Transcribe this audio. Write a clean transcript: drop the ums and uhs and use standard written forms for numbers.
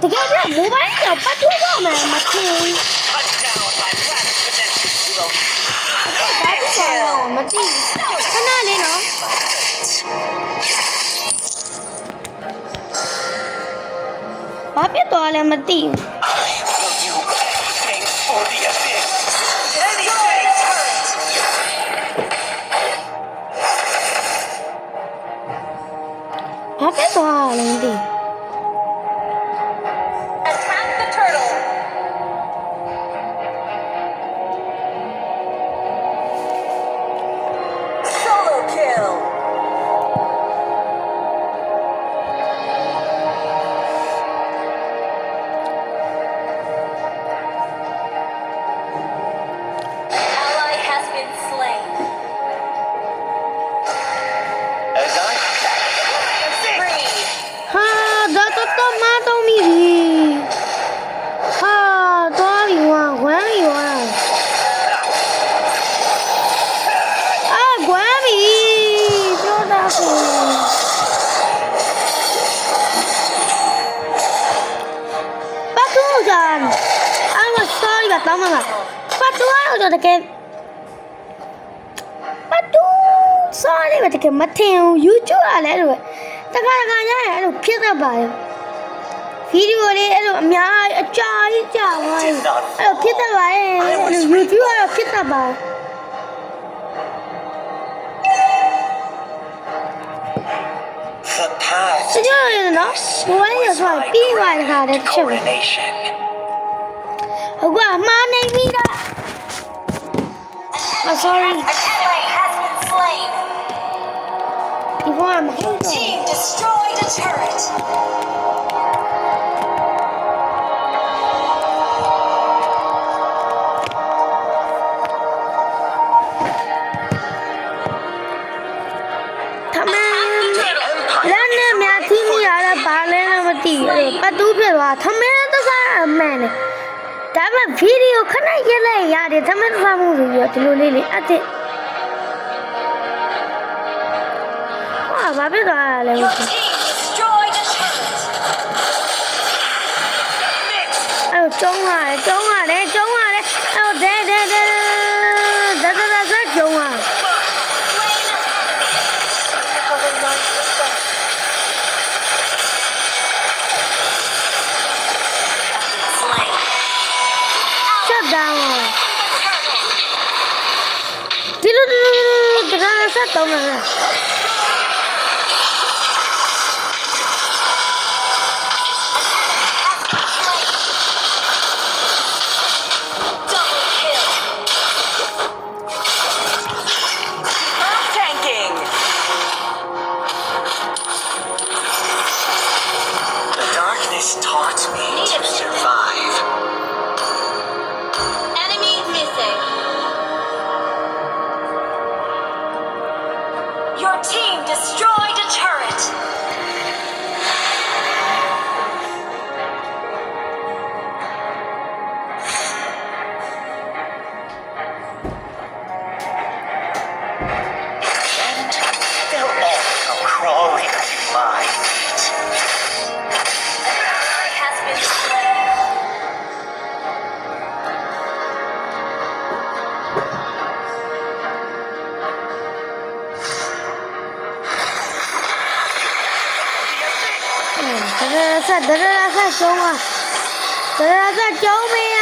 တကယ်တော့မိုဘိုင်းတော့ပတ်ထိုးတော့မှမထင်ဘူးဒါတော့မကြည့်ခဏလေးနော်ဘာဖြစ်သွားလဲမသိဘူးဘာဖြစ်သွားလဲမသိတောင်းမှာပတ်တူတော့တကယ်ပတ်တူစောလေးပဲတကယ်မထင်ဘူး YouTube ကလည်းအဲ့လိုတခါရအဲ့လိုဖြစ်တတ်ပါရဲ့ဗီဒီယိုလေးအဲ့လိုအများအကြာကြီးကြာသွားတယ်အဲ့လိုဖြစ်တတ်ပါရဲ့ YouTube ကတော့ဖြစ်တတ်ပါစကြရနော်ဘဝရဆိုပြီးသွားတဲ့ခါတည်းချက်ပဲဟုတ်ကဲ့မှားနေပြီလား sorry ဒီဘောမှာဟုတ်တော့ Team destroyed a turret ထမင်းလမ်းနဲ့မြာတီးမိရတာဘာလဲမသိဘူးပတ်တူးဖြစ်သွားထမင်းသစားအမှန်နဲ့ဒါပေမဲ့ဗီဒီယိုခဏရက်လိုက်ရတယ်ထမင်းသစားမှုဆိုပြီးတော့ဒီလိုလေးအစ်စ်ဟာဘာဖြစ်သွားလဲအဲ့ကျုံးရတယ်အဲ့တော့ဒဲကျုံးရဒီလိုတရားဆက်တော့မှာtaught me to survive. Enemy missing. Your team destroyed a turret. And they'll all come crawling to my feet. Dara sa chống à. Dara sa chống mày